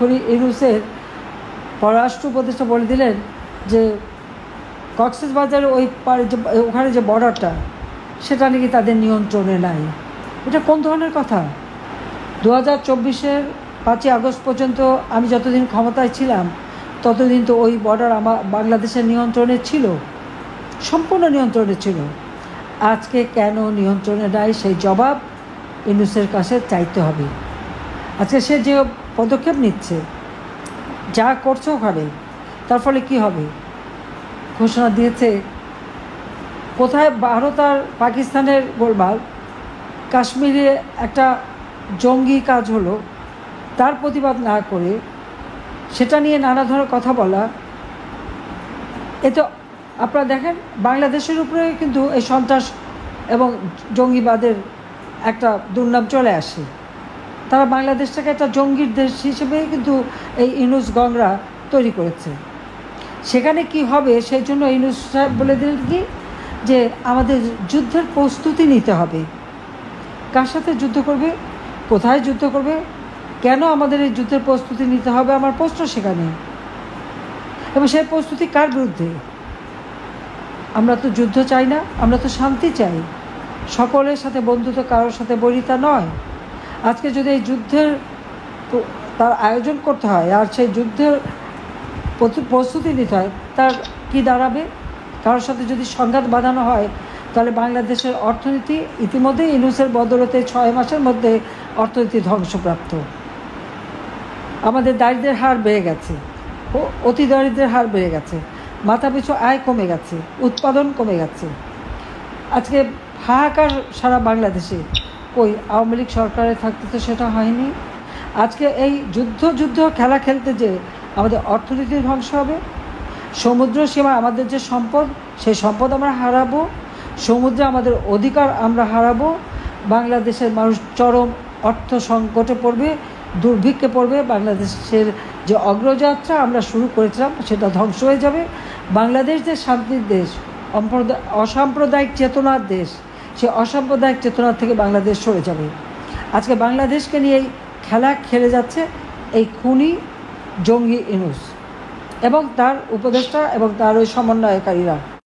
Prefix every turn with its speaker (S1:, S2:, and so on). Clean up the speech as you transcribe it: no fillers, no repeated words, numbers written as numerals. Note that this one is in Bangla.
S1: এক্ষুনি ইউনূসের পররাষ্ট্র উপদেষ্টা বলে দিলেন যে কক্সবাজারের ওখানে যে বর্ডারটা সেটা নাকি তাদের নিয়ন্ত্রণে নাই। এটা কোন ধরনের কথা? 2024-এর 5ই আগস্ট পর্যন্ত আমি যতদিন ক্ষমতায় ছিলাম ততদিন তো ওই বর্ডার আমার বাংলাদেশের নিয়ন্ত্রণে ছিল, সম্পূর্ণ নিয়ন্ত্রণে ছিল। আজকে কেন নিয়ন্ত্রণে নাই সেই জবাব ইউনূসের কাছে চাইতে হবে। আজকে সে যে পদক্ষেপ নিচ্ছে, যা করছে ওখানে, তার ফলে কী হবে? ঘোষণা দিয়েছে কোথায় ভারত আর পাকিস্তানের গোলমাল, কাশ্মীরে একটা জঙ্গি কাজ হলো, তার প্রতিবাদ না করে সেটা নিয়ে নানা ধরনের কথা বলা। এতে আপনারা দেখেন বাংলাদেশের উপরে কিন্তু এই সন্ত্রাস এবং জঙ্গিবাদের একটা দুর্নাম চলে আসে। তারা বাংলাদেশটাকে একটা জঙ্গির দেশ হিসেবে কিন্তু এই ইউনূস গংরা তৈরি করেছে। সেখানে কি হবে সেই জন্য ইউনূস সাহেব বলে দিলেন কি যে আমাদের যুদ্ধের প্রস্তুতি নিতে হবে। কার সাথে যুদ্ধ করবে, কোথায় যুদ্ধ করবে, কেন আমাদের এই যুদ্ধের প্রস্তুতি নিতে হবে, আমার প্রশ্ন সেখানে। এবং সেই প্রস্তুতি কার বিরুদ্ধে? আমরা তো যুদ্ধ চাই না, আমরা তো শান্তি চাই, সকলের সাথে বন্ধুত্ব, কারোর সাথে বৈরিতা নয়। আজকে যদি এই যুদ্ধের তার আয়োজন করতে হয় আর সেই যুদ্ধের প্রস্তুতি নিতে হয়, তার কি দাঁড়াবে? কারোর সাথে যদি সংঘাত বাঁধানো হয় তাহলে বাংলাদেশের অর্থনীতি ইতিমধ্যেই ইউনূসের বদৌলতে 6 মাসের মধ্যে অর্থনীতি ধ্বংসপ্রাপ্ত। আমাদের দারিদ্র্যের হার বেড়ে গেছে, অতি দারিদ্র্যের হার বেড়ে গেছে, মাথাপিছু আয় কমে গেছে, উৎপাদন কমে গেছে। আজকে হাহাকার সারা বাংলাদেশে। কই আওয়ামী লীগ সরকারে থাকতে তো সেটা হয়নি। আজকে এই যুদ্ধ খেলা খেলতে যে আমাদের অর্থনীতি ধ্বংস হবে, সমুদ্র সীমা আমাদের যে সম্পদ, সেই সম্পদ আমরা হারাবো, সমুদ্রে আমাদের অধিকার আমরা হারাবো, বাংলাদেশের মানুষ চরম অর্থ সংকটে পড়বে, দুর্ভিক্ষে পড়বে, বাংলাদেশের যে অগ্রযাত্রা আমরা শুরু করেছিলাম সেটা ধ্বংস হয়ে যাবে। বাংলাদেশ যে শান্তির দেশ, অসাম্প্রদায়িক চেতনার দেশ, সেই অসাম্প্রদায়িক চেতনা থেকে বাংলাদেশ সরে যাবে। আজকে বাংলাদেশকে নিয়ে এই খেলা খেলে যাচ্ছে এই খুনি জঙ্গি ইউনূস এবং তার উপদেষ্টা এবং তার ওই সমন্বয়কারীরা।